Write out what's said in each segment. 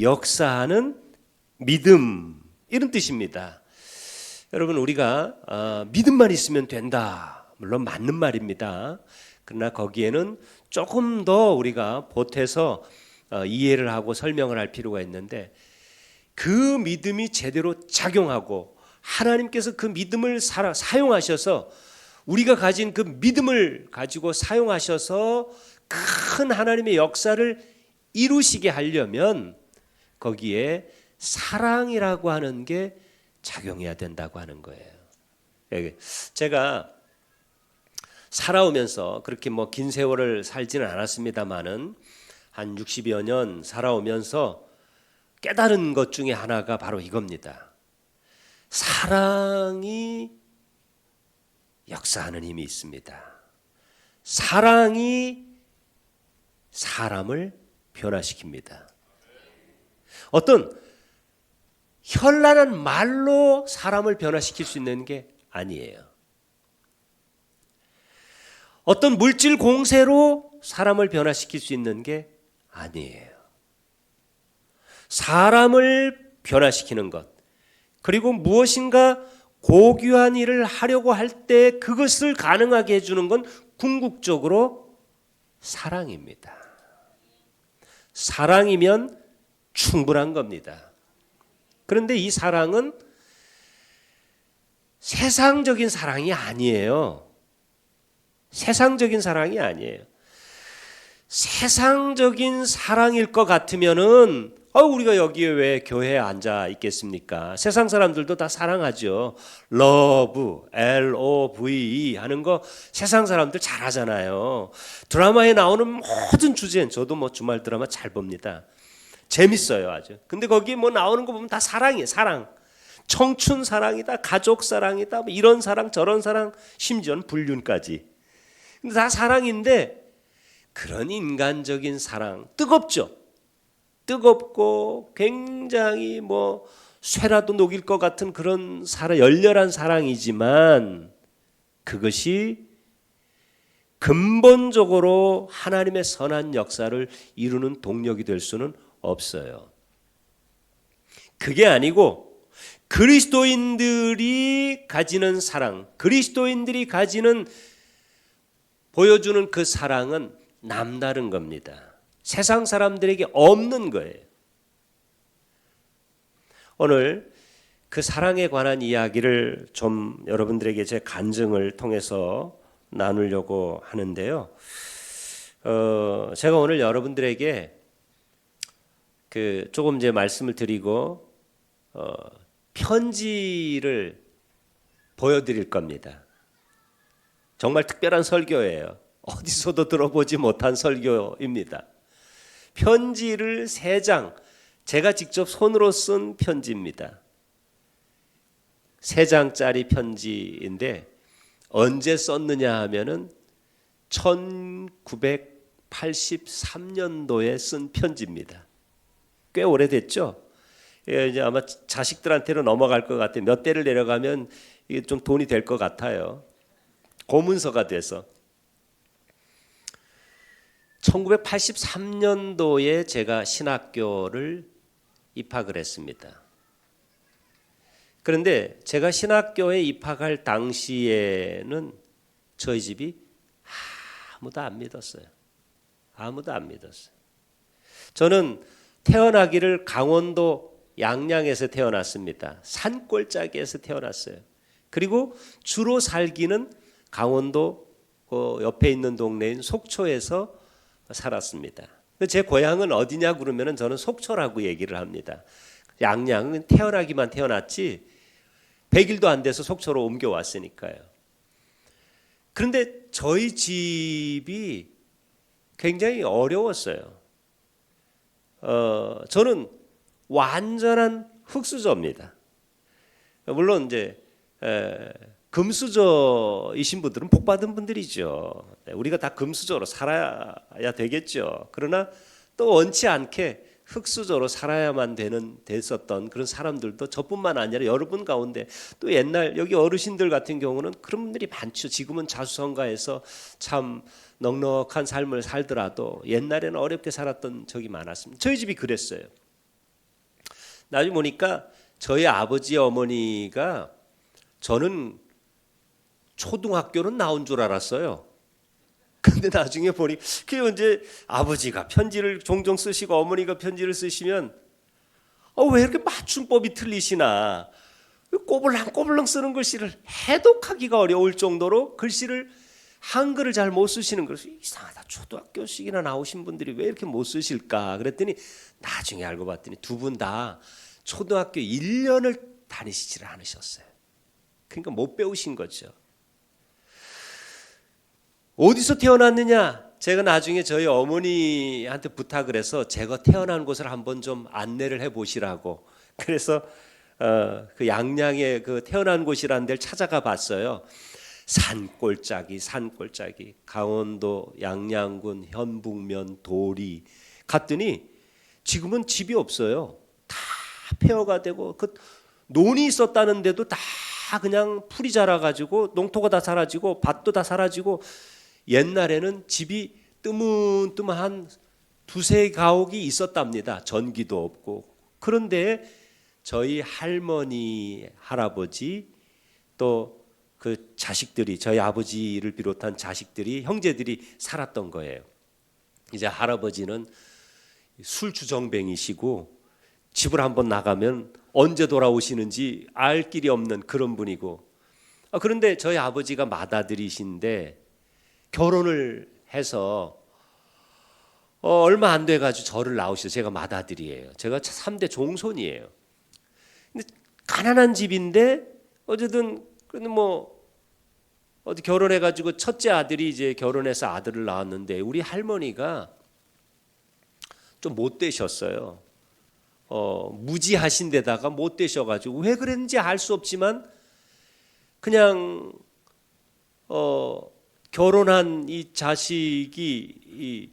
역사하는 믿음, 이런 뜻입니다. 여러분, 우리가 믿음만 있으면 된다, 물론 맞는 말입니다. 그러나 거기에는 조금 더 우리가 보태서 이해를 하고 설명을 할 필요가 있는데, 그 믿음이 제대로 작용하고 하나님께서 그 믿음을 사용하셔서, 우리가 가진 그 믿음을 가지고 사용하셔서 큰 하나님의 역사를 이루시게 하려면 거기에 사랑이라고 하는 게 작용해야 된다고 하는 거예요. 제가 살아오면서 그렇게 긴 세월을 살지는 않았습니다만은 한 60여 년 살아오면서 깨달은 것 중에 하나가 바로 이겁니다. 사랑이 역사하는 힘이 있습니다. 사랑이 사람을 변화시킵니다. 어떤 현란한 말로 사람을 변화시킬 수 있는 게 아니에요. 어떤 물질 공세로 사람을 변화시킬 수 있는 게 아니에요. 사람을 변화시키는 것, 그리고 무엇인가 고귀한 일을 하려고 할 때 그것을 가능하게 해주는 건 궁극적으로 사랑입니다. 사랑이면 충분한 겁니다. 그런데 이 사랑은 세상적인 사랑이 아니에요. 세상적인 사랑이 아니에요. 세상적인 사랑일 것 같으면은 우리가 여기에 왜 교회에 앉아 있겠습니까? 세상 사람들도 다 사랑하죠. love, L-O-V-E 하는 거 세상 사람들 잘 하잖아요. 드라마에 나오는 모든 주제는, 저도 주말 드라마 잘 봅니다. 재밌어요, 아주. 근데 거기 나오는 거 보면 다 사랑이에요, 사랑. 청춘 사랑이다, 가족 사랑이다, 이런 사랑, 저런 사랑, 심지어는 불륜까지. 근데 다 사랑인데, 그런 인간적인 사랑, 뜨겁죠. 뜨겁고 굉장히 쇠라도 녹일 것 같은 그런 열렬한 사랑이지만, 그것이 근본적으로 하나님의 선한 역사를 이루는 동력이 될 수는 없어요. 그게 아니고 그리스도인들이 가지는 사랑, 그리스도인들이 보여주는 그 사랑은 남다른 겁니다. 세상 사람들에게 없는 거예요. 오늘 그 사랑에 관한 이야기를 좀 여러분들에게 제 간증을 통해서 나누려고 하는데요. 제가 오늘 여러분들에게 조금 이제 말씀을 드리고 편지를 보여드릴 겁니다. 정말 특별한 설교예요. 어디서도 들어보지 못한 설교입니다. 편지를 3장, 제가 직접 손으로 쓴 편지입니다. 3장짜리 편지인데 언제 썼느냐 하면은 1983년도에 쓴 편지입니다. 꽤 오래됐죠? 이제 아마 자식들한테는 넘어갈 것 같아요. 몇 대를 내려가면 이게 좀 돈이 될 것 같아요. 고문서가 돼서. 1983년도에 제가 신학교를 입학을 했습니다. 그런데 제가 신학교에 입학할 당시에는 저희 집이 아무도 안 믿었어요. 아무도 안 믿었어요. 저는 태어나기를 강원도 양양에서 태어났습니다. 산골짜기에서 태어났어요. 그리고 주로 살기는 강원도 옆에 있는 동네인 속초에서 살았습니다. 제 고향은 어디냐 그러면 저는 속초라고 얘기를 합니다. 양양은 태어나기만 태어났지 100일도 안 돼서 속초로 옮겨왔으니까요. 그런데 저희 집이 굉장히 어려웠어요. 저는 완전한 흙수저입니다. 물론 이제 금수저이신 분들은 복 받은 분들이죠. 우리가 다 금수저로 살아야 되겠죠. 그러나 또 원치 않게 흙수저로 살아야만 됐었던 그런 사람들도 저뿐만 아니라 여러분 가운데 또 옛날 여기 어르신들 같은 경우는 그런 분들이 많죠. 지금은 자수성가해서 참 넉넉한 삶을 살더라도 옛날에는 어렵게 살았던 적이 많았습니다. 저희 집이 그랬어요. 나중에 보니까 저희 아버지 어머니가 저는 초등학교는 나온 줄 알았어요. 근데 나중에 보니 그게 이제 아버지가 편지를 종종 쓰시고 어머니가 편지를 쓰시면 왜 이렇게 맞춤법이 틀리시나, 꼬불랑꼬불랑 쓰는 글씨를 해독하기가 어려울 정도로 글씨를 한글을 잘 못 쓰시는 거예요. 이상하다. 초등학교씩이나 나오신 분들이 왜 이렇게 못 쓰실까 그랬더니 나중에 알고 봤더니 두 분 다 초등학교 1년을 다니시지를 않으셨어요. 그러니까 못 배우신 거죠. 어디서 태어났느냐? 제가 나중에 저희 어머니한테 부탁을 해서 제가 태어난 곳을 한번 좀 안내를 해보시라고. 그래서 그 양양의 그 태어난 곳이라는 데를 찾아가 봤어요. 산골짜기 강원도 양양군 현북면 도리 갔더니 지금은 집이 없어요. 다 폐허가 되고 그 논이 있었다는데도 다 그냥 풀이 자라가지고 농토가 다 사라지고 밭도 다 사라지고, 옛날에는 집이 뜨문뜨문한 두세 가옥이 있었답니다. 전기도 없고. 그런데 저희 할머니, 할아버지 또 그 자식들이, 저희 아버지를 비롯한 자식들이, 형제들이 살았던 거예요. 이제 할아버지는 술주정뱅이시고 집을 한번 나가면 언제 돌아오시는지 알 길이 없는 그런 분이고, 그런데 저희 아버지가 맏아들이신데 결혼을 해서 얼마 안 돼가지고 저를 낳으셔서 제가 맏아들이에요. 제가 3대 종손이에요. 근데 가난한 집인데 어쨌든 뭐 어디 결혼해가지고 첫째 아들이 이제 결혼해서 아들을 낳았는데 우리 할머니가 좀 못 되셨어요. 무지하신 데다가 못 되셔가지고 왜 그랬는지 알 수 없지만 그냥 결혼한 이 자식이 이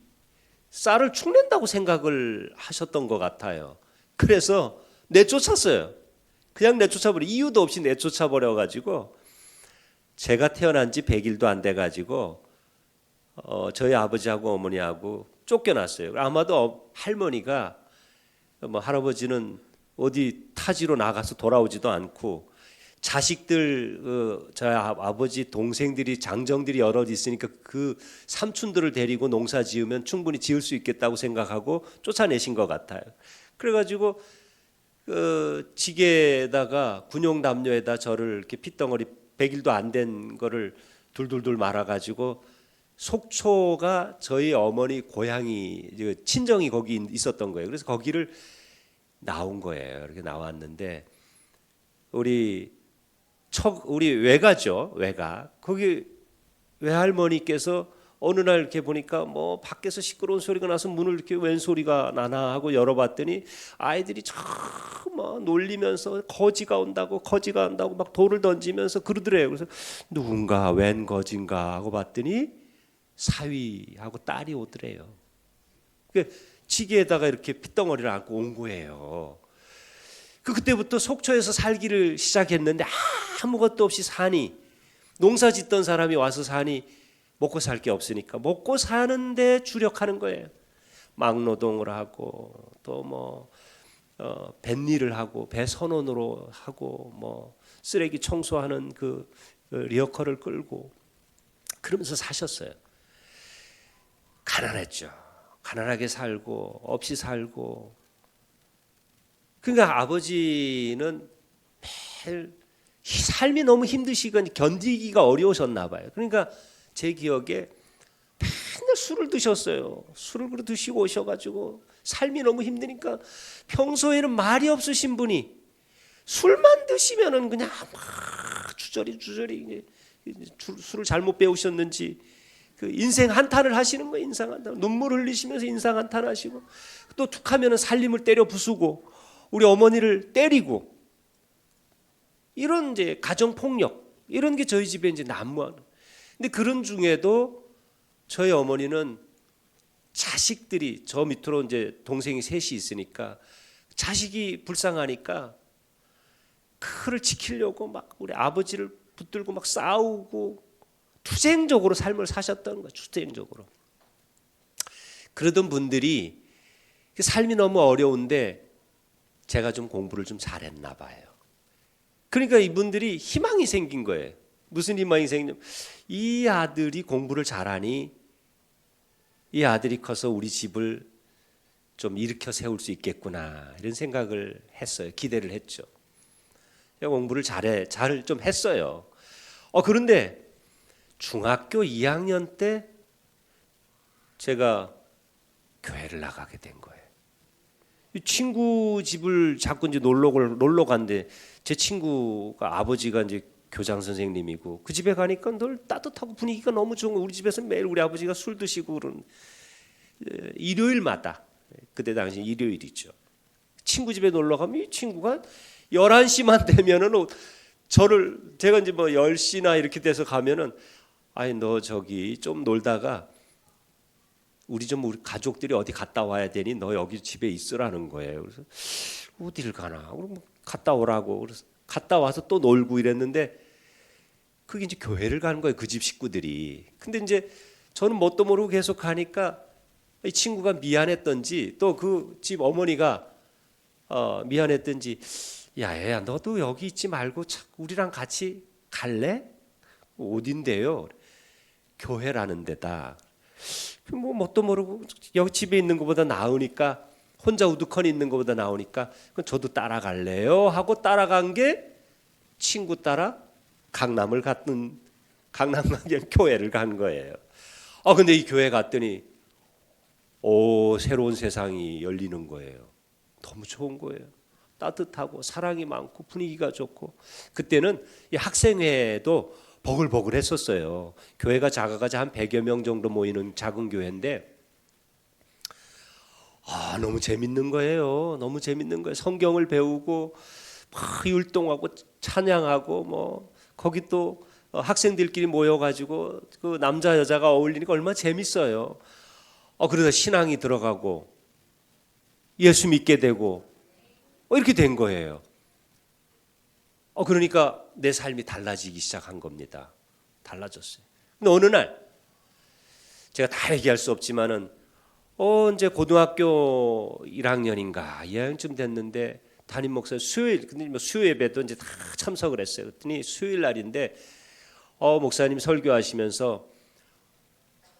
쌀을 축낸다고 생각을 하셨던 것 같아요. 그래서 내쫓았어요. 그냥 내쫓아버려, 이유도 없이 내쫓아버려가지고 제가 태어난 지 100일도 안 돼가지고 저희 아버지하고 어머니하고 쫓겨났어요. 아마도 할머니가 뭐 할아버지는 어디 타지로 나가서 돌아오지도 않고 자식들, 저희 아버지 동생들이, 장정들이 여럿 있으니까 그 삼촌들을 데리고 농사 지으면 충분히 지을 수 있겠다고 생각하고 쫓아내신 것 같아요. 그래가지고 그 지게에다가 군용 담요에다 저를 이렇게 핏덩어리 100일도 안 된 거를 둘둘둘 말아가지고, 속초가 저희 어머니 고향이, 친정이 거기 있었던 거예요. 그래서 거기를 나온 거예요. 이렇게 나왔는데 우리 외가죠, 외가. 거기 외할머니께서 어느 날 이렇게 보니까 뭐 밖에서 시끄러운 소리가 나서 문을 이렇게 웬 소리가 나나 하고 열어봤더니 아이들이 막 놀리면서 거지가 온다고 막 돌을 던지면서 그러더래요. 그래서 누군가 웬 거진가 하고 봤더니 사위하고 딸이 오더래요. 지게에다가 이렇게 핏덩어리를 안고 온 거예요. 그때부터 속초에서 살기를 시작했는데 아무것도 없이 사니, 농사 짓던 사람이 와서 사니 먹고 살 게 없으니까 먹고 사는데 주력하는 거예요. 막노동을 하고 또 뭐 뱃일을 하고 배 선원으로 하고 뭐 쓰레기 청소하는 그 리어커를 끌고 그러면서 사셨어요. 가난했죠. 가난하게 살고 없이 살고. 그러니까 아버지는 매일 삶이 너무 힘드시고 견디기가 어려우셨나 봐요. 그러니까 제 기억에 맨날 술을 드셨어요. 술을 그렇게 드시고 오셔가지고 삶이 너무 힘드니까 평소에는 말이 없으신 분이 술만 드시면은 그냥 막 주저리 술을 잘못 배우셨는지 그 인생 한탄을 하시는 거예요. 인생 한탄, 눈물 흘리시면서 인생 한탄 하시고, 또 툭하면은 살림을 때려 부수고 우리 어머니를 때리고, 이런 이제 가정 폭력 이런 게 저희 집에 이제 난무하는. 근데 그런 중에도 저희 어머니는 자식들이, 저 밑으로 이제 동생이 셋이 있으니까 자식이 불쌍하니까 그를 지키려고 막 우리 아버지를 붙들고 막 싸우고 투쟁적으로 삶을 사셨던 거예요. 투쟁적으로. 그러던 분들이 삶이 너무 어려운데 제가 좀 공부를 좀 잘했나 봐요. 그러니까 이분들이 희망이 생긴 거예요. 무슨 희망이 생기냐면 이 아들이 공부를 잘하니 이 아들이 커서 우리 집을 좀 일으켜 세울 수 있겠구나 이런 생각을 했어요. 기대를 했죠. 공부를 잘 좀 했어요. 그런데 중학교 2학년 때 제가 교회를 나가게 된 거예요. 친구 집을 자꾸 이제 놀러 간데 제 친구가 아버지가 이제 교장 선생님이고 그 집에 가니까 늘 따뜻하고 분위기가 너무 좋은 거. 우리 집에서 매일 우리 아버지가 술 드시고 그런 일요일마다 그때 당시 일요일이죠. 친구 집에 놀러 가면 이 친구가 11시만 되면은 제가 이제 뭐 10시나 이렇게 돼서 가면은 아니 너 저기 좀 놀다가 우리 가족들이 어디 갔다 와야 되니 너 여기 집에 있으라는 거예요. 그래서 어디를 가나? 그럼 갔다 오라고. 그래서 갔다 와서 또 놀고 이랬는데 그게 이제 교회를 가는 거예요. 그 집 식구들이. 근데 이제 저는 뭣도 모르고 계속 가니까 이 친구가 미안했던지 또 그 집 어머니가 미안했던지 야, 얘야 너도 여기 있지 말고 우리랑 같이 갈래? 어딘데요? 교회라는 데다. 뭐 뭣도 모르고 여기 집에 있는 것보다 나으니까 혼자 우두커니 있는 것보다 나으니까 저도 따라갈래요? 하고 따라간 게 친구 따라 강남을 갔던 강남강경 교회를 간 거예요. 근데 이 교회 갔더니 새로운 세상이 열리는 거예요. 너무 좋은 거예요. 따뜻하고 사랑이 많고 분위기가 좋고 그때는 이 학생회도 버글버글 했었어요. 교회가 작아가지고 한 100여 명 정도 모이는 작은 교회인데 너무 재밌는 거예요. 너무 재밌는 거예요. 성경을 배우고 막 율동하고 찬양하고 뭐 거기 또 학생들끼리 모여가지고 그 남자 여자가 어울리니까 얼마나 재밌어요. 그러다 신앙이 들어가고 예수 믿게 되고 이렇게 된 거예요. 그러니까 내 삶이 달라지기 시작한 겁니다. 달라졌어요. 근데 어느 날 제가 다 얘기할 수 없지만은 이제 고등학교 1학년인가 2학년쯤 됐는데 담임 목사 수요일 근데 뭐 수요 예배도 이제 다 참석을 했어요. 그랬더니 수요일 날인데 목사님 설교하시면서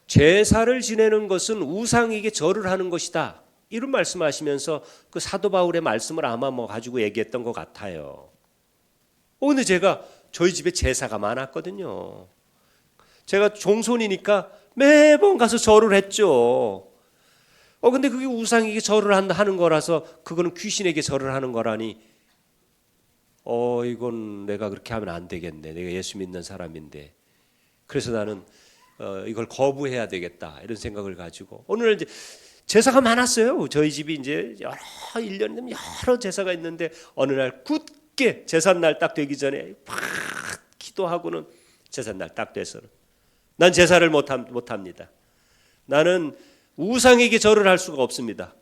제사를 지내는 것은 우상에게 절을 하는 것이다. 이런 말씀하시면서 그 사도 바울의 말씀을 아마 뭐 가지고 얘기했던 것 같아요. 근데 제가 저희 집에 제사가 많았거든요. 제가 종손이니까 매번 가서 절을 했죠. 근데 그게 우상에게 절을 하는 거라서 그거는 귀신에게 절을 하는 거라니 이건 내가 그렇게 하면 안 되겠네. 내가 예수 믿는 사람인데. 그래서 나는 이걸 거부해야 되겠다. 이런 생각을 가지고 어느 날 이제 제사가 많았어요. 저희 집이 이제 1년에 여러 제사가 있는데 어느 날 굳게 제삿날 딱 되기 전에 막 기도하고는 제삿날 딱 돼서 난 제사를 못합니다. 나는 우상에게 절을 할 수가 없습니다.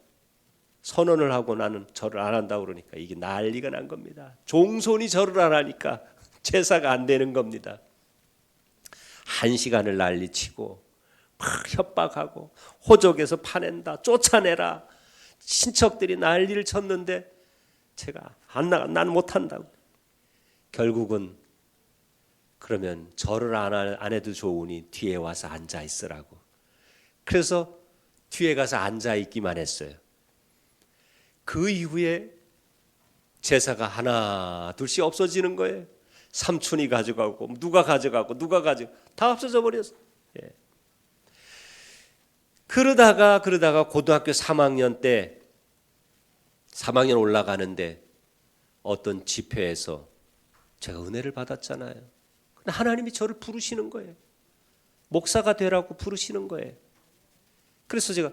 선언을 하고 나는 절을 안 한다고 그러니까 이게 난리가 난 겁니다. 종손이 절을 안 하니까 제사가 안 되는 겁니다. 1시간을 난리치고 막 협박하고 호적에서 파낸다, 쫓아내라. 친척들이 난리를 쳤는데 제가 나는 못한다고. 결국은 그러면 절을 안 해도 좋으니 뒤에 와서 앉아 있으라고. 그래서 뒤에 가서 앉아 있기만 했어요. 그 이후에 제사가 하나 둘씩 없어지는 거예요. 삼촌이 가져가고 누가 가져가고 다 없어져 버렸어요. 그러다가 고등학교 3학년 때 3학년 올라가는데 어떤 집회에서 제가 은혜를 받았잖아요. 근데 하나님이 저를 부르시는 거예요. 목사가 되라고 부르시는 거예요. 그래서 제가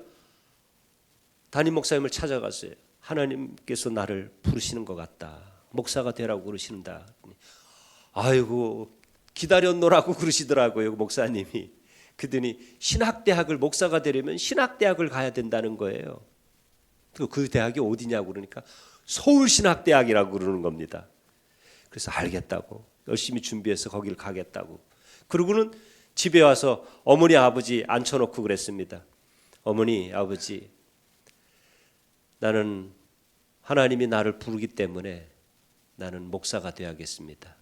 담임 목사님을 찾아갔어요. 하나님께서 나를 부르시는 것 같다. 목사가 되라고 그러신다. 아이고 기다렸노라고 그러시더라고요. 목사님이. 그더니 신학대학을 목사가 되려면 신학대학을 가야 된다는 거예요. 그 대학이 어디냐고 그러니까 서울신학대학이라고 그러는 겁니다. 그래서 알겠다고 열심히 준비해서 거길 가겠다고. 그러고는 집에 와서 어머니 아버지 앉혀놓고 그랬습니다. 어머니 아버지 나는 하나님이 나를 부르기 때문에 나는 목사가 되어야겠습니다.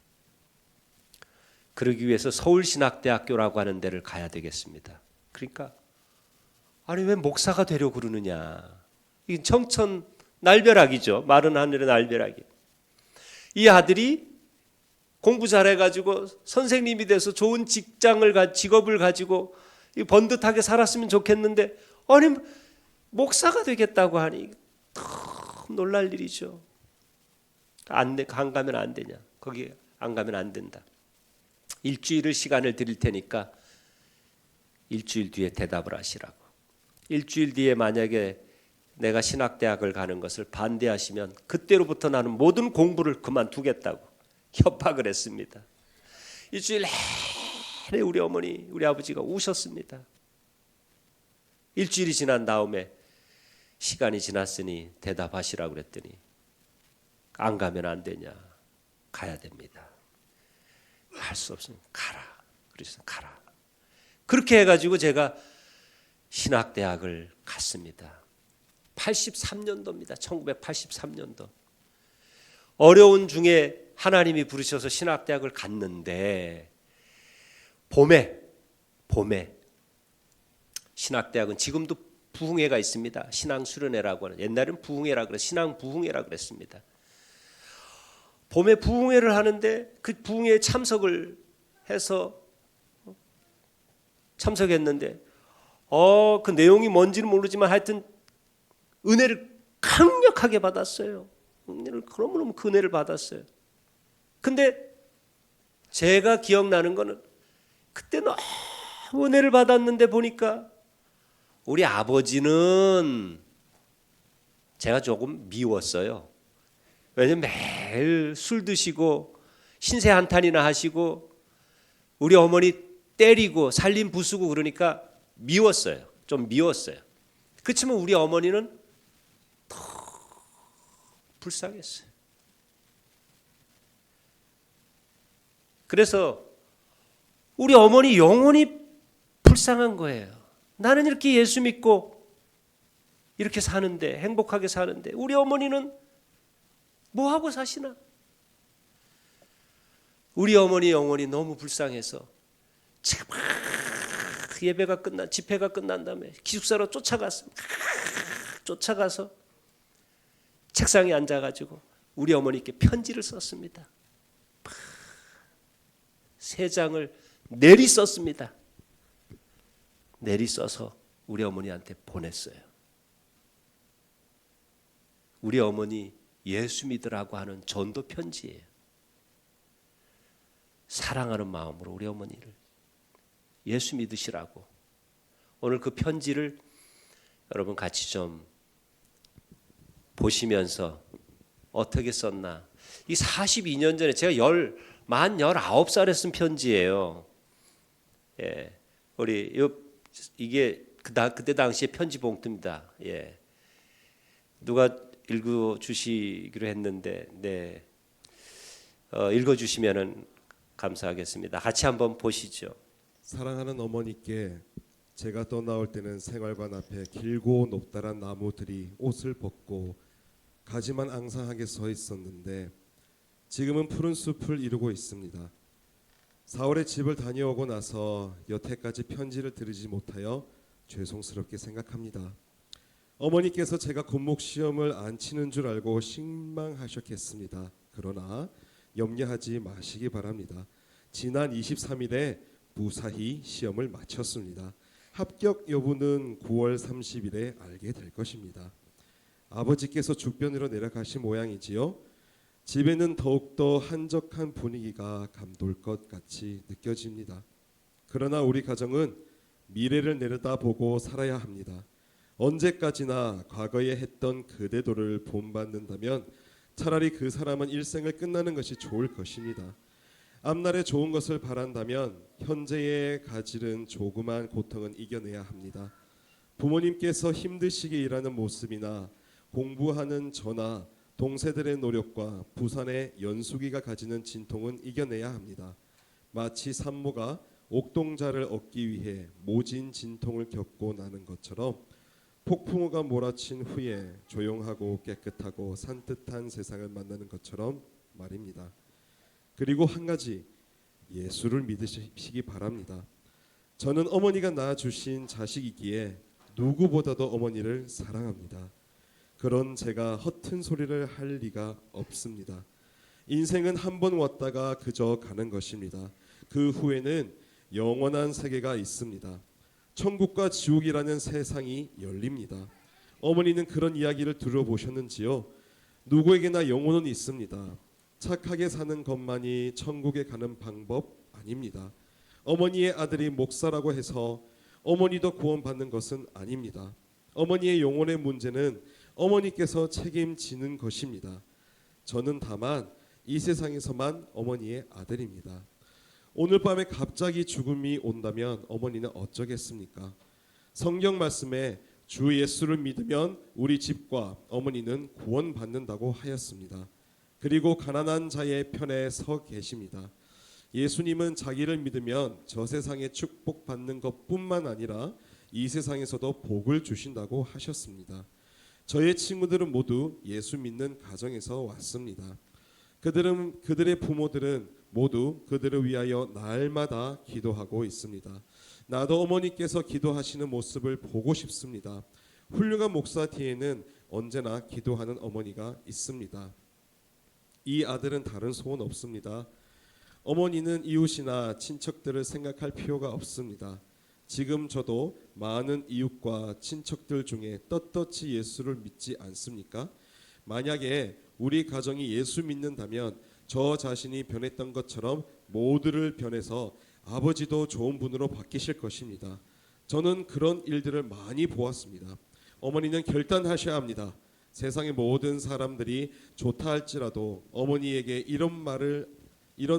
그러기 위해서 서울신학대학교라고 하는 데를 가야 되겠습니다. 그러니까 아니 왜 목사가 되려고 그러느냐. 이게 청천날벼락이죠. 마른 하늘의 날벼락이. 이 아들이 공부 잘해가지고 선생님이 돼서 좋은 직업을 가지고 번듯하게 살았으면 좋겠는데 아니 목사가 되겠다고 하니 너무 놀랄 일이죠. 안 가면 안 되냐. 거기 안 가면 안 된다. 일주일을 시간을 드릴 테니까 일주일 뒤에 대답을 하시라고. 일주일 뒤에 만약에 내가 신학대학을 가는 것을 반대하시면 그때로부터 나는 모든 공부를 그만두겠다고 협박을 했습니다. 일주일 내내 우리 어머니 우리 아버지가 우셨습니다. 일주일이 지난 다음에 시간이 지났으니 대답하시라고 그랬더니 안 가면 안 되냐. 가야 됩니다. 할 수 없으면 가라. 그래서 가라. 그렇게 해가지고 제가 신학대학을 갔습니다. 83년도입니다. 1983년도. 어려운 중에 하나님이 부르셔서 신학대학을 갔는데 봄에 신학대학은 지금도 부흥회가 있습니다. 신앙수련회라고 하는. 옛날에는 부흥회라고 그래. 신앙부흥회라고 그랬습니다. 봄에 부흥회를 하는데 그 부흥회에 참석을 해서 참석했는데 그 내용이 뭔지는 모르지만 하여튼 은혜를 강력하게 받았어요. 은혜를 너무너무 그 은혜를 받았어요. 근데 제가 기억나는 거는 그때 너무 은혜를 받았는데 보니까 우리 아버지는 제가 조금 미웠어요. 왜냐면 매일 술 드시고 신세 한탄이나 하시고 우리 어머니 때리고 살림 부수고 그러니까 미웠어요. 좀 미웠어요. 그렇지만 우리 어머니는 더 불쌍했어요. 그래서 우리 어머니 영혼이 불쌍한 거예요. 나는 이렇게 예수 믿고 이렇게 사는데 행복하게 사는데 우리 어머니는 뭐 하고 사시나? 우리 어머니 영혼이 너무 불쌍해서 예배가 집회가 끝난 다음에 기숙사로 쫓아가서 책상에 앉아가지고 우리 어머니께 편지를 썼습니다. 3장을 내리 썼습니다. 내리 써서 우리 어머니한테 보냈어요. 우리 어머니 예수 믿으라고 하는 전도 편지예요. 사랑하는 마음으로 우리 어머니를 예수 믿으시라고. 오늘 그 편지를 여러분 같이 좀 보시면서 어떻게 썼나. 이 42년 전에 제가 만 19살에 쓴 편지예요. 예, 이게 그때 당시에 편지 봉투입니다. 예, 누가 읽어주시기로 했는데, 네, 읽어주시면은 감사하겠습니다. 같이 한번 보시죠. 사랑하는 어머니께 제가 떠나올 때는 생활관 앞에 길고 높다란 나무들이 옷을 벗고 가지만 앙상하게 서 있었는데 지금은 푸른 숲을 이루고 있습니다. 4월에 집을 다녀오고 나서 여태까지 편지를 드리지 못하여 죄송스럽게 생각합니다. 어머니께서 제가 곤목 시험을 안 치는 줄 알고 실망하셨겠습니다. 그러나 염려하지 마시기 바랍니다. 지난 23일에 무사히 시험을 마쳤습니다. 합격 여부는 9월 30일에 알게 될 것입니다. 아버지께서 죽변으로 내려가신 모양이지요. 집에는 더욱더 한적한 분위기가 감돌 것 같이 느껴집니다. 그러나 우리 가정은 미래를 내려다보고 살아야 합니다. 언제까지나 과거에 했던 그대도를 본받는다면 차라리 그 사람은 일생을 끝나는 것이 좋을 것입니다. 앞날에 좋은 것을 바란다면 현재에 가지는 조그만 고통은 이겨내야 합니다. 부모님께서 힘드시게 일하는 모습이나 공부하는 저나 동세들의 노력과 부산의 연수기가 가지는 진통은 이겨내야 합니다. 마치 산모가 옥동자를 얻기 위해 모진 진통을 겪고 나는 것처럼 폭풍우가 몰아친 후에 조용하고 깨끗하고 산뜻한 세상을 만나는 것처럼 말입니다. 그리고 한 가지, 예수를 믿으시기 바랍니다. 저는 어머니가 낳아주신 자식이기에 누구보다도 어머니를 사랑합니다. 그런 제가 허튼 소리를 할 리가 없습니다. 인생은 한 번 왔다가 그저 가는 것입니다. 그 후에는 영원한 세계가 있습니다. 천국과 지옥이라는 세상이 열립니다. 어머니는 그런 이야기를 들어보셨는지요? 누구에게나 영혼은 있습니다. 착하게 사는 것만이 천국에 가는 방법 아닙니다. 어머니의 아들이 목사라고 해서 어머니도 구원받는 것은 아닙니다. 어머니의 영혼의 문제는 어머니께서 책임지는 것입니다. 저는 다만 이 세상에서만 어머니의 아들입니다. 오늘 밤에 갑자기 죽음이 온다면 어머니는 어쩌겠습니까? 성경 말씀에 주 예수를 믿으면 우리 집과 어머니는 구원받는다고 하였습니다. 그리고 가난한 자의 편에 서 계십니다. 예수님은 자기를 믿으면 저 세상에 축복받는 것뿐만 아니라 이 세상에서도 복을 주신다고 하셨습니다. 저의 친구들은 모두 예수 믿는 가정에서 왔습니다. 그들의 부모들은 모두 그들을 위하여 날마다 기도하고 있습니다. 나도 어머니께서 기도하시는 모습을 보고 싶습니다. 훌륭한 목사 뒤에는 언제나 기도하는 어머니가 있습니다. 이 아들은 다른 소원 없습니다. 어머니는 이웃이나 친척들을 생각할 필요가 없습니다. 지금 저도 많은 이웃과 친척들 중에 떳떳이 예수를 믿지 않습니까? 만약에 우리 가정이 예수 믿는다면 저 자신이 변했던 것처럼 모두를 변해서 아버지도 좋은 분으로 바뀌실 것입니다. 저는 그런 일들을 많이 보았습니다. 어머니는 결단하셔야 합니다. 세상의 모든 사람들이 좋다 할지라도 어머니에게 이런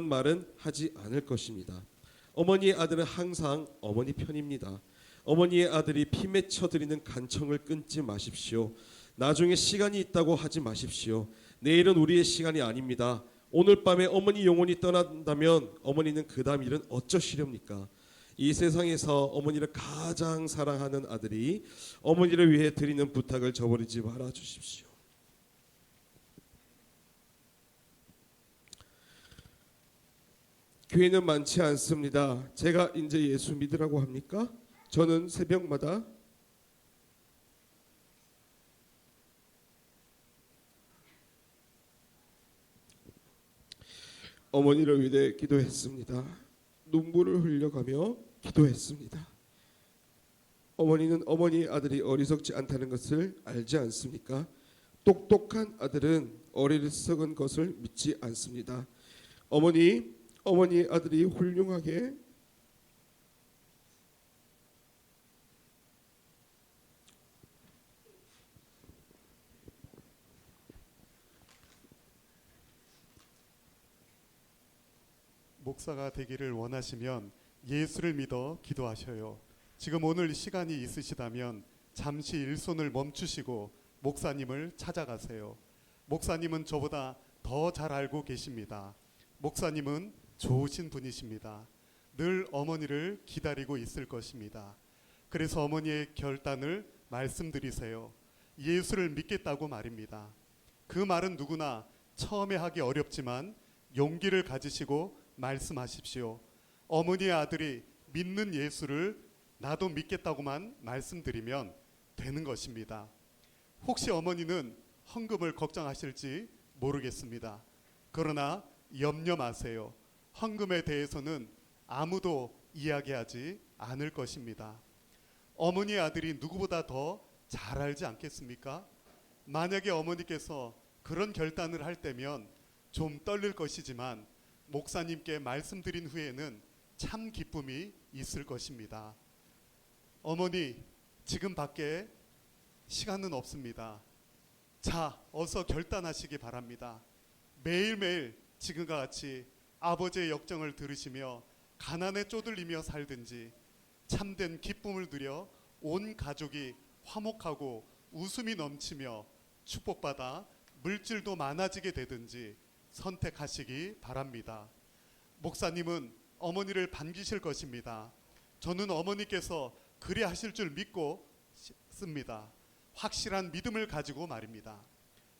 말은 하지 않을 것입니다. 어머니의 아들은 항상 어머니 편입니다. 어머니의 아들이 피 맺혀 드리는 간청을 끊지 마십시오. 나중에 시간이 있다고 하지 마십시오. 내일은 우리의 시간이 아닙니다. 오늘 밤에 어머니 영혼이 떠난다면 어머니는 그 다음 일은 어쩌시렵니까? 이 세상에서 어머니를 가장 사랑하는 아들이 어머니를 위해 드리는 부탁을 저버리지 말아 주십시오. 교회는 많지 않습니다. 제가 이제 예수 믿으라고 합니까? 저는 새벽마다 어머니를 위해 기도했습니다. 눈물을 흘려가며 기도했습니다. 어머니는 어머니의 아들이 어리석지 않다는 것을 알지 않습니까? 똑똑한 아들은 어리석은 것을 믿지 않습니다. 어머니의 아들이 훌륭하게 목사가 되기를 원하시면 예수를 믿어 기도하셔요. 지금 오늘 시간이 있으시다면 잠시 일손을 멈추시고 목사님을 찾아가세요. 목사님은 저보다 더 잘 알고 계십니다. 목사님은 좋으신 분이십니다. 늘 어머니를 기다리고 있을 것입니다. 그래서 어머니의 결단을 말씀드리세요. 예수를 믿겠다고 말입니다. 그 말은 누구나 처음에 하기 어렵지만 용기를 가지시고 말씀하십시오. 어머니의 아들이 믿는 예수를 나도 믿겠다고만 말씀드리면 되는 것입니다. 혹시 어머니는 헌금을 걱정하실지 모르겠습니다. 그러나 염려 마세요. 헌금에 대해서는 아무도 이야기하지 않을 것입니다. 어머니의 아들이 누구보다 더 잘 알지 않겠습니까? 만약에 어머니께서 그런 결단을 할 때면 좀 떨릴 것이지만 목사님께 말씀드린 후에는 참 기쁨이 있을 것입니다. 어머니, 지금 밖에 시간은 없습니다. 자, 어서 결단하시기 바랍니다. 매일매일 지금과 같이 아버지의 역정을 들으시며 가난에 쪼들리며 살든지 참된 기쁨을 누려 온 가족이 화목하고 웃음이 넘치며 축복받아 물질도 많아지게 되든지 선택하시기 바랍니다. 목사님은 어머니를 반기실 것입니다. 저는 어머니께서 그리 하실 줄 믿고 씁니다. 확실한 믿음을 가지고 말입니다.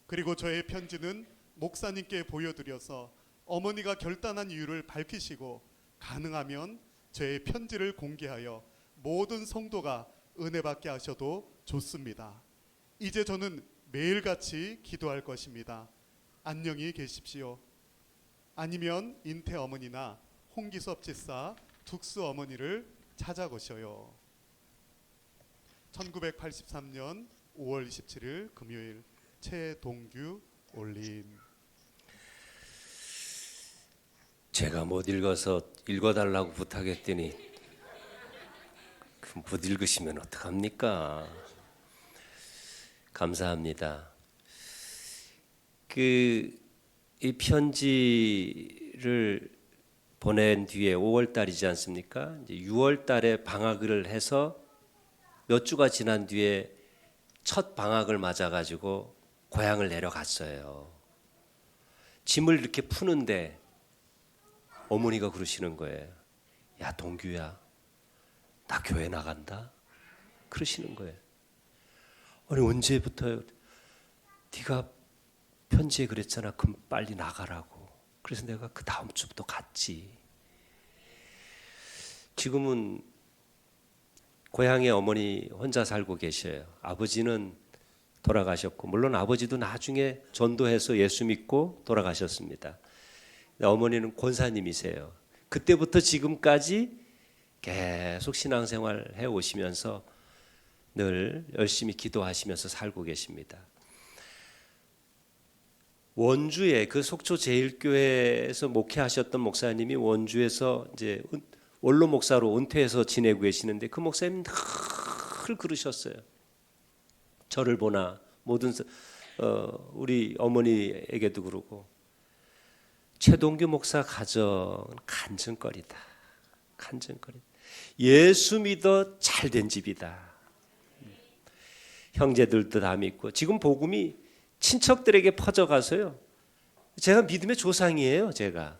그리고 저의 편지는 목사님께 보여드려서 어머니가 결단한 이유를 밝히시고 가능하면 저의 편지를 공개하여 모든 성도가 은혜받게 하셔도 좋습니다. 이제 저는 매일같이 기도할 것입니다. 안녕히 계십시오. 아니면 인태 어머니나 홍기섭 집사, 둑스 어머니를 찾아가셔요. 1983년 5월 27일 금요일 최동규 올림. 제가 못 읽어서 읽어달라고 부탁했더니 못 읽으시면 어떡합니까? 감사합니다. 이 편지를 보낸 뒤에 5월 달이지 않습니까? 이제 6월 달에 방학을 해서 몇 주가 지난 뒤에 첫 방학을 맞아가지고 고향을 내려갔어요. 짐을 이렇게 푸는데 어머니가 그러시는 거예요. 야, 동규야, 나 교회 나간다. 그러시는 거예요. 아니, 언제부터요? 네가 편지에 그랬잖아. 그럼 빨리 나가라고. 그래서 내가 그 다음 주부터 갔지. 지금은 고향에 어머니 혼자 살고 계셔요. 아버지는 돌아가셨고, 물론 아버지도 나중에 전도해서 예수 믿고 돌아가셨습니다. 어머니는 권사님이세요. 그때부터 지금까지 계속 신앙생활 해오시면서 늘 열심히 기도하시면서 살고 계십니다. 원주에 그 속초 제일교회에서 목회하셨던 목사님이 원주에서 이제 원로 목사로 은퇴해서 지내고 계시는데 그 목사님 늘 그러셨어요. 저를 보나 모든 우리 어머니에게도 그러고 최동규 목사 가정은 간증거리다. 간증거리다. 예수 믿어 잘된 집이다. 형제들도 다 믿고 지금 복음이 친척들에게 퍼져가서요. 제가 믿음의 조상이에요. 제가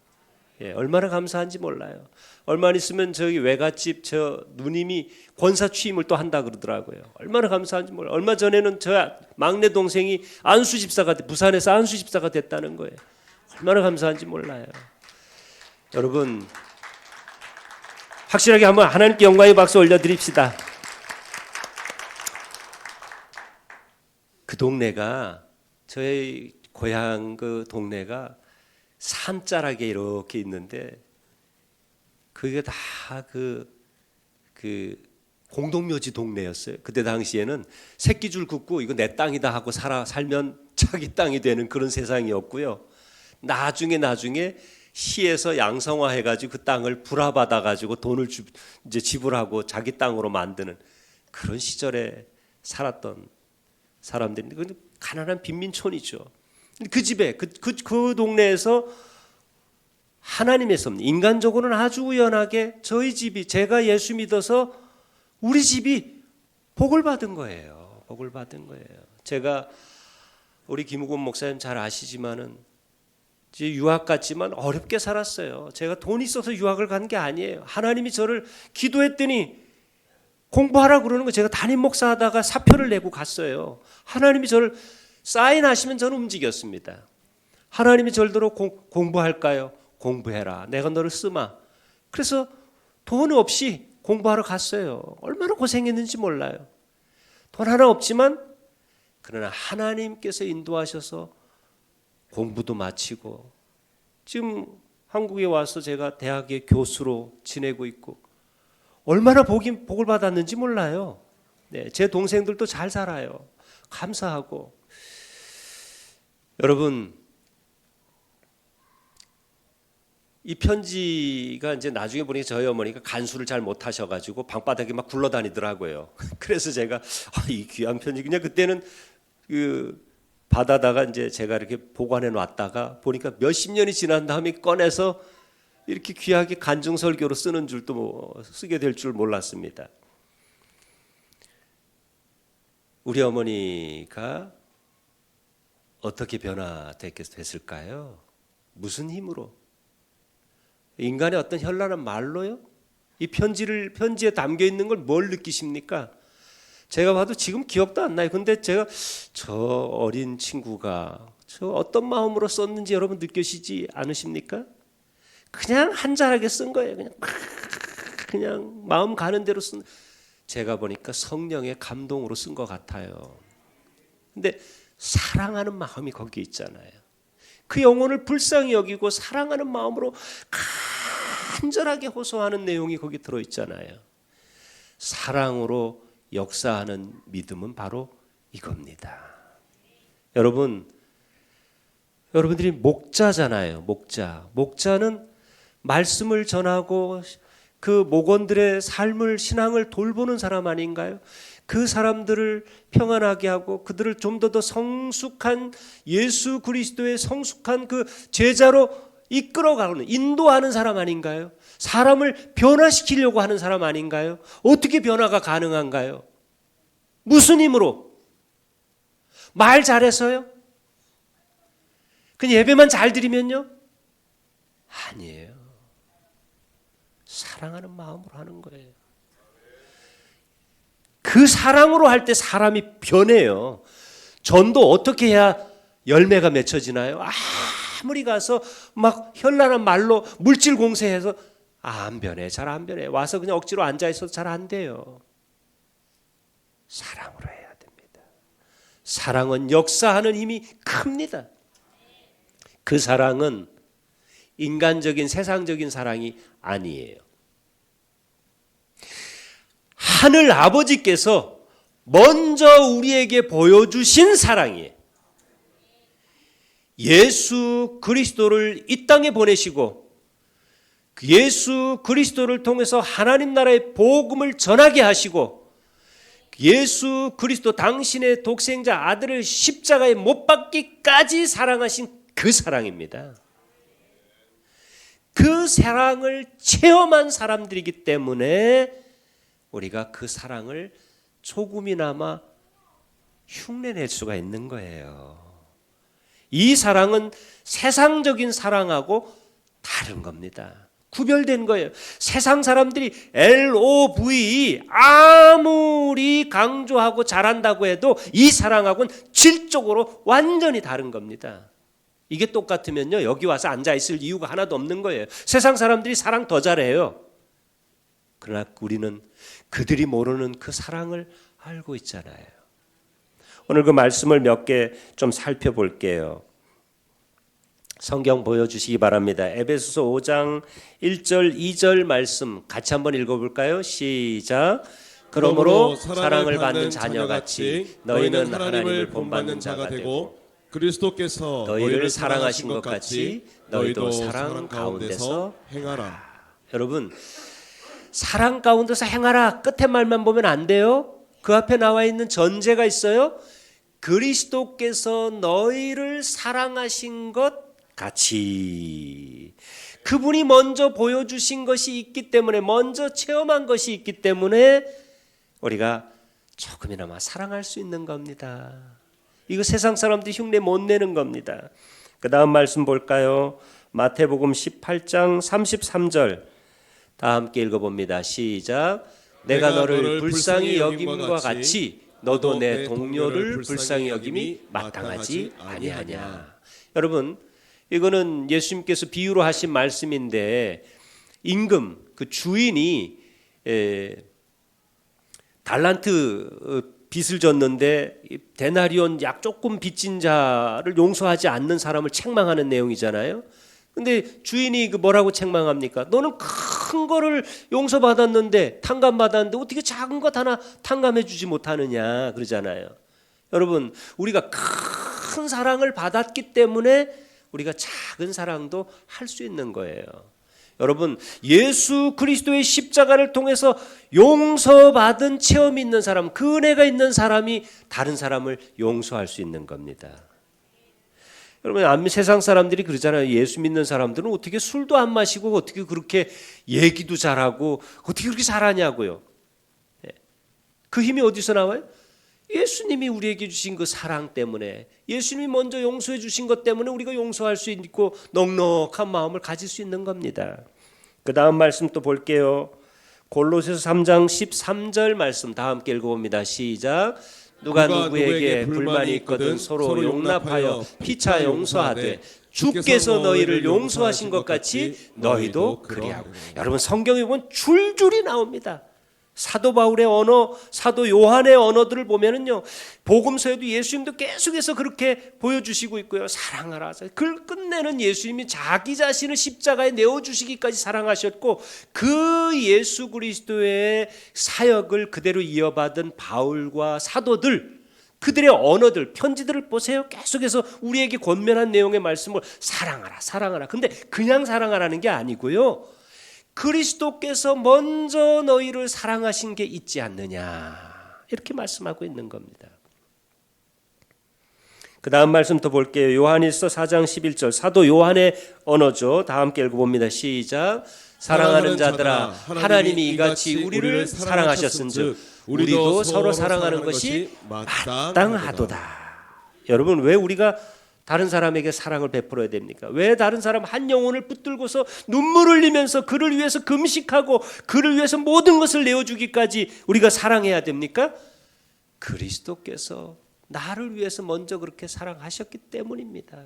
얼마나 감사한지 몰라요. 얼마 있으면 저기 외갓집 저 누님이 권사 취임을 또 한다 그러더라고요. 얼마나 감사한지 몰라요. 얼마 전에는 저 막내 동생이 안수 집사가 부산에서 안수 집사가 됐다는 거예요. 얼마나 감사한지 몰라요. 여러분 확실하게 한번 하나님께 영광의 박수 올려드립시다. 그 동네가 저희 고향 그 동네가 산자락에 이렇게 있는데 그게 다 그 공동묘지 동네였어요. 그때 당시에는 새끼줄 긋고 이거 내 땅이다 하고 살면 자기 땅이 되는 그런 세상이었고요. 나중에 시에서 양성화해가지고 그 땅을 불화받아가지고 돈을 이제 지불하고 자기 땅으로 만드는 그런 시절에 살았던 사람들인데 가난한 빈민촌이죠. 그 집에 그 동네에서 하나님의 섭리, 인간적으로는 아주 우연하게 저희 집이 제가 예수 믿어서 우리 집이 복을 받은 거예요. 복을 받은 거예요. 제가 우리 김우곤 목사님 잘 아시지만은 유학 갔지만 어렵게 살았어요. 제가 돈이 있어서 유학을 간 게 아니에요. 하나님이 저를 기도했더니 공부하라 그러는 거 제가 담임 목사하다가 사표를 내고 갔어요. 하나님이 저를 사인하시면 저는 움직였습니다. 하나님이 절대로 공부할까요? 공부해라. 내가 너를 쓰마. 그래서 돈 없이 공부하러 갔어요. 얼마나 고생했는지 몰라요. 돈 하나 없지만 그러나 하나님께서 인도하셔서 공부도 마치고 지금 한국에 와서 제가 대학의 교수로 지내고 있고 얼마나 복을 받았는지 몰라요. 네, 제 동생들도 잘 살아요. 감사하고. 여러분, 이 편지가 이제 나중에 보니까 저희 어머니가 간수를 잘 못하셔가지고 방바닥에 막 굴러다니더라고요. 그래서 제가 이 귀한 편지 그냥 그때는 받아다가 이제 제가 이렇게 보관해 놨다가 보니까 몇십 년이 지난 다음에 꺼내서 이렇게 귀하게 간증 설교로 쓰는 줄도 쓰게 될 줄 몰랐습니다. 우리 어머니가 어떻게 변화됐을까요? 무슨 힘으로? 인간의 어떤 현란한 말로요? 이 편지에 담겨 있는 걸 뭘 느끼십니까? 제가 봐도 지금 기억도 안 나요. 근데 제가 저 어린 친구가 저 어떤 마음으로 썼는지 여러분 느끼시지 않으십니까? 그냥 한 자락에 쓴 거예요. 그냥 마음 가는 대로 쓴. 제가 보니까 성령의 감동으로 쓴 것 같아요. 근데 사랑하는 마음이 거기 있잖아요. 그 영혼을 불쌍히 여기고 사랑하는 마음으로 간절하게 호소하는 내용이 거기 들어있잖아요. 사랑으로 역사하는 믿음은 바로 이겁니다. 여러분들이 목자잖아요. 목자는 말씀을 전하고 그 목원들의 삶을, 신앙을 돌보는 사람 아닌가요? 그 사람들을 평안하게 하고 그들을 좀 더 성숙한 예수 그리스도의 성숙한 그 제자로 이끌어가는, 인도하는 사람 아닌가요? 사람을 변화시키려고 하는 사람 아닌가요? 어떻게 변화가 가능한가요? 무슨 힘으로? 말 잘해서요? 그냥 예배만 잘 드리면요? 아니에요. 사랑하는 마음으로 하는 거예요. 그 사랑으로 할 때 사람이 변해요. 전도 어떻게 해야 열매가 맺혀지나요? 아무리 가서 막 현란한 말로 물질 공세해서 안 변해. 잘 안 변해. 와서 그냥 억지로 앉아 있어도 잘 안 돼요. 사랑으로 해야 됩니다. 사랑은 역사하는 힘이 큽니다. 그 사랑은 인간적인 세상적인 사랑이 아니에요. 하늘 아버지께서 먼저 우리에게 보여주신 사랑이에요. 예수 그리스도를 이 땅에 보내시고 예수 그리스도를 통해서 하나님 나라의 복음을 전하게 하시고 예수 그리스도 당신의 독생자 아들을 십자가에 못 박기까지 사랑하신 그 사랑입니다. 그 사랑을 체험한 사람들이기 때문에 우리가 그 사랑을 조금이나마 흉내낼 수가 있는 거예요. 이 사랑은 세상적인 사랑하고 다른 겁니다. 구별된 거예요. 세상 사람들이 LOVE 아무리 강조하고 잘한다고 해도 이 사랑하고는 질적으로 완전히 다른 겁니다. 이게 똑같으면요 여기 와서 앉아있을 이유가 하나도 없는 거예요. 세상 사람들이 사랑 더 잘해요. 그러나 우리는 그들이 모르는 그 사랑을 알고 있잖아요. 오늘 그 말씀을 몇 개 좀 살펴볼게요. 성경 보여주시기 바랍니다. 에베소서 5장 1절 2절 말씀 같이 한번 읽어볼까요? 시작. 그러므로 사랑을 받는 자녀같이 너희는 하나님을 본받는 자가 되고 그리스도께서 너희를 사랑하신 것 같이 너희도 사랑 가운데서 행하라. 여러분 사랑 가운데서 행하라 끝에 말만 보면 안 돼요. 그 앞에 나와 있는 전제가 있어요. 그리스도께서 너희를 사랑하신 것 같이. 그분이 먼저 보여주신 것이 있기 때문에 먼저 체험한 것이 있기 때문에 우리가 조금이나마 사랑할 수 있는 겁니다. 이거 세상 사람들이 흉내 못 내는 겁니다. 그 다음 말씀 볼까요? 마태복음 18장 33절 다 함께 읽어봅니다. 시작. 내가 너를 불쌍히 여김과 같이 너도 내 동료를 불쌍히 여김이 마땅하지 아니하냐. 여러분 이거는 예수님께서 비유로 하신 말씀인데 임금 그 주인이 달란트 빚을 졌는데 데나리온 약 조금 빚진 자를 용서하지 않는 사람을 책망하는 내용이잖아요. 근데 주인이 그 뭐라고 책망합니까? 너는 큰 거를 용서받았는데 탕감받았는데 어떻게 작은 것 하나 탕감해 주지 못하느냐 그러잖아요. 여러분 우리가 큰 사랑을 받았기 때문에 우리가 작은 사랑도 할 수 있는 거예요. 여러분 예수 그리스도의 십자가를 통해서 용서받은 체험이 있는 사람, 그 은혜가 있는 사람이 다른 사람을 용서할 수 있는 겁니다. 여러분 세상 사람들이 그러잖아요. 예수 믿는 사람들은 어떻게 술도 안 마시고 어떻게 그렇게 얘기도 잘하고 어떻게 그렇게 잘하냐고요. 그 힘이 어디서 나와요? 예수님이 우리에게 주신 그 사랑 때문에, 예수님이 먼저 용서해 주신 것 때문에 우리가 용서할 수 있고 넉넉한 마음을 가질 수 있는 겁니다. 그 다음 말씀 또 볼게요. 골로새서 3장 13절 말씀 다 함께 읽어봅니다. 시작. 누가 누구에게 불만이 있거든 서로 용납하여 피차 용서하되 주께서 너희를 용서하신 것 같이 너희도 그리하고. 여러분 성경에 보면 줄줄이 나옵니다. 사도 바울의 언어, 사도 요한의 언어들을 보면은요, 복음서에도 예수님도 계속해서 그렇게 보여주시고 있고요. 사랑하라. 그걸 끝내는 예수님이 자기 자신을 십자가에 내어주시기까지 사랑하셨고, 그 예수 그리스도의 사역을 그대로 이어받은 바울과 사도들, 그들의 언어들, 편지들을 보세요. 계속해서 우리에게 권면한 내용의 말씀을 사랑하라, 사랑하라. 근데 그냥 사랑하라는 게 아니고요, 그리스도께서 먼저 너희를 사랑하신 게 있지 않느냐, 이렇게 말씀하고 있는 겁니다. 그 다음 말씀 더 볼게요. 요한일서 4장 11절, 사도 요한의 언어죠. 다 함께 읽어봅니다. 시작. 사랑하는 자들아, 하나님이 이같이 우리를 사랑하셨은즉 우리도 서로 사랑하는 것이 마땅하도다. 여러분, 왜 우리가 다른 사람에게 사랑을 베풀어야 됩니까? 왜 다른 사람 한 영혼을 붙들고서 눈물 흘리면서 그를 위해서 금식하고 그를 위해서 모든 것을 내어주기까지 우리가 사랑해야 됩니까? 그리스도께서 나를 위해서 먼저 그렇게 사랑하셨기 때문입니다.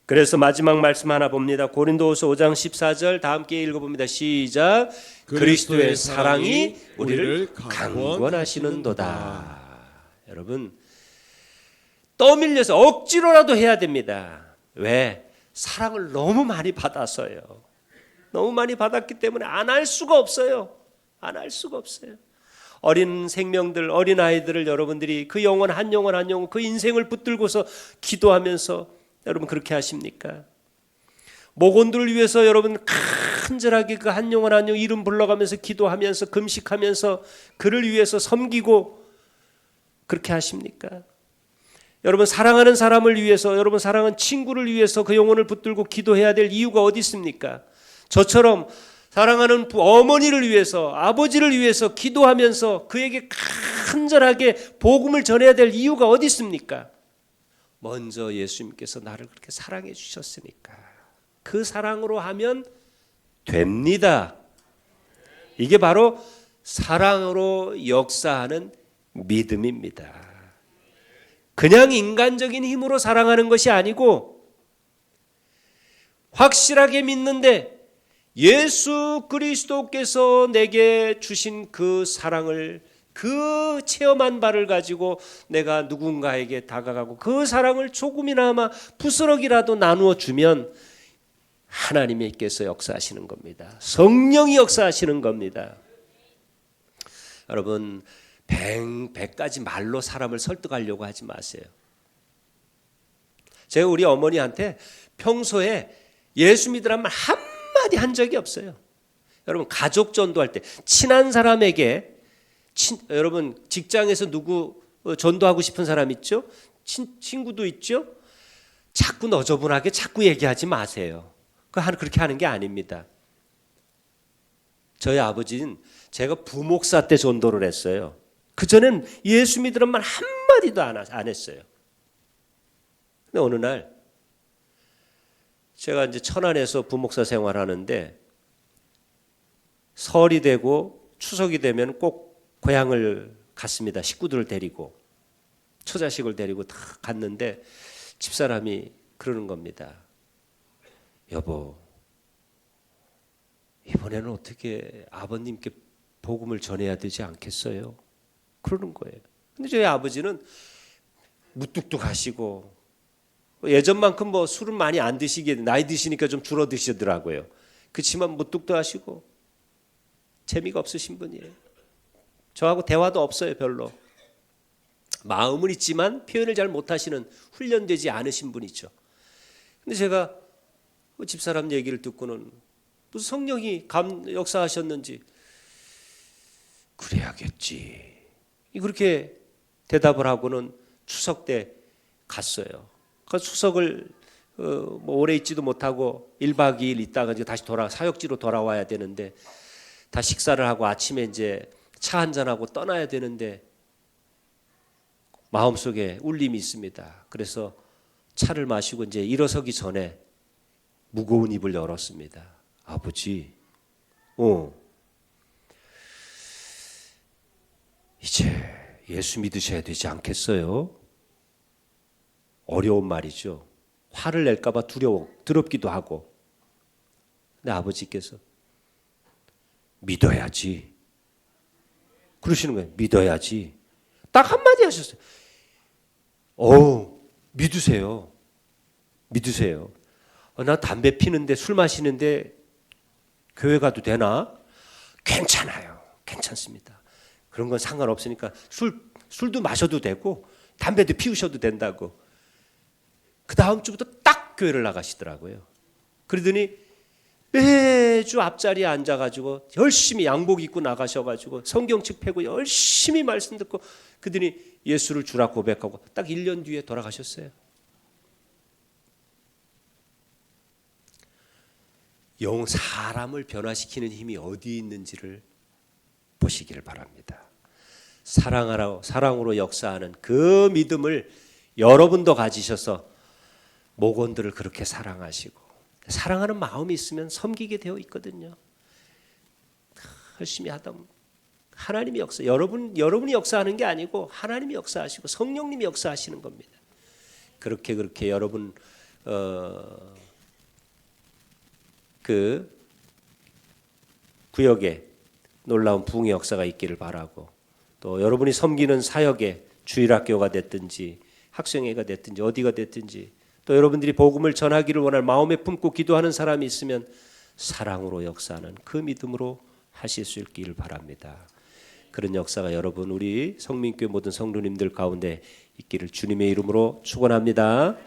그래서 마지막 말씀 하나 봅니다. 고린도후서 5장 14절 다 함께 읽어봅니다. 시작. 그리스도의 사랑이 우리를 강권하시는도다. 여러분, 떠밀려서 억지로라도 해야 됩니다. 왜? 사랑을 너무 많이 받아서요. 너무 많이 받았기 때문에 안 할 수가 없어요. 안 할 수가 없어요. 어린 생명들, 어린 아이들을 여러분들이 그 영혼 한 영혼 한 영혼, 그 인생을 붙들고서 기도하면서 여러분 그렇게 하십니까? 모곤들을 위해서 여러분 간절하게 그 한 영혼 한 영혼 이름 불러가면서 기도하면서 금식하면서 그를 위해서 섬기고 그렇게 하십니까? 여러분 사랑하는 사람을 위해서, 여러분 사랑하는 친구를 위해서 그 영혼을 붙들고 기도해야 될 이유가 어디 있습니까? 저처럼 사랑하는 어머니를 위해서, 아버지를 위해서 기도하면서 그에게 간절하게 복음을 전해야 될 이유가 어디 있습니까? 먼저 예수님께서 나를 그렇게 사랑해 주셨으니까. 그 사랑으로 하면 됩니다. 이게 바로 사랑으로 역사하는 믿음입니다. 그냥 인간적인 힘으로 사랑하는 것이 아니고 확실하게 믿는데 예수 그리스도께서 내게 주신 그 사랑을, 그 체험한 바를 가지고 내가 누군가에게 다가가고 그 사랑을 조금이나마 부스럭이라도 나누어 주면 하나님께서 역사하시는 겁니다. 성령이 역사하시는 겁니다. 여러분, 100가지 말로 사람을 설득하려고 하지 마세요. 제가 우리 어머니한테 평소에 예수 믿으란 말 한마디 한 적이 없어요. 여러분, 가족 전도할 때 친한 사람에게 여러분 직장에서 누구 전도하고 싶은 사람 있죠? 친구도 있죠? 자꾸 너저분하게 자꾸 얘기하지 마세요. 그렇게 하는 게 아닙니다. 저희 아버지는 제가 부목사 때 전도를 했어요. 그전엔 예수 믿으란 말 한마디도 안 했어요. 근데 어느 날 제가 이제 천안에서 부목사 생활하는데 설이 되고 추석이 되면 꼭 고향을 갔습니다. 식구들을 데리고, 처자식을 데리고 다 갔는데 집사람이 그러는 겁니다. 여보, 이번에는 어떻게 아버님께 복음을 전해야 되지 않겠어요? 그러는 거예요. 근데 저희 아버지는 무뚝뚝하시고 예전만큼 뭐 술은 많이 안 드시게, 나이 드시니까 좀 줄어 드시더라고요. 그렇지만 무뚝뚝하시고 재미가 없으신 분이에요. 저하고 대화도 없어요, 별로. 마음은 있지만 표현을 잘 못하시는, 훈련되지 않으신 분이죠. 근데 제가 그 집사람 얘기를 듣고는 무슨 성령이 역사하셨는지 그래야겠지, 그렇게 대답을 하고는 추석 때 갔어요. 그 추석을 뭐 오래 있지도 못하고 1박 2일 있다가 이제 다시 사역지로 돌아와야 되는데, 다 식사를 하고 아침에 이제 차 한잔하고 떠나야 되는데 마음속에 울림이 있습니다. 그래서 차를 마시고 이제 일어서기 전에 무거운 입을 열었습니다. 아버지, 이제 예수 믿으셔야 되지 않겠어요? 어려운 말이죠. 화를 낼까 봐 두렵기도 하고. 근데 아버지께서 믿어야지. 그러시는 거예요. 믿어야지. 딱 한마디 하셨어요. 믿으세요. 믿으세요. 나 담배 피는데 술 마시는데 교회 가도 되나? 괜찮아요. 괜찮습니다. 그런 건 상관없으니까 술도 마셔도 되고 담배도 피우셔도 된다고. 그 다음 주부터 딱 교회를 나가시더라고요. 그러더니 매주 앞자리에 앉아가지고 열심히 양복 입고 나가셔가지고 성경책 펴고 열심히 말씀 듣고 그더니 예수를 주라 고백하고 딱 1년 뒤에 돌아가셨어요. 사람을 변화시키는 힘이 어디 있는지를 보시기를 바랍니다. 사랑으로 역사하는 그 믿음을 여러분도 가지셔서 목원들을 그렇게 사랑하시고, 사랑하는 마음이 있으면 섬기게 되어 있거든요. 열심히 하다 보면 하나님이 여러분이 역사하는 게 아니고 하나님이 역사하시고 성령님이 역사하시는 겁니다. 그렇게 여러분 그 구역에 놀라운 부흥의 역사가 있기를 바라고, 또 여러분이 섬기는 사역에 주일학교가 됐든지 학생회가 됐든지 어디가 됐든지, 또 여러분들이 복음을 전하기를 원할 마음에 품고 기도하는 사람이 있으면 사랑으로 역사하는 그 믿음으로 하실 수 있기를 바랍니다. 그런 역사가 여러분 우리 성민교회 모든 성도님들 가운데 있기를 주님의 이름으로 축원합니다.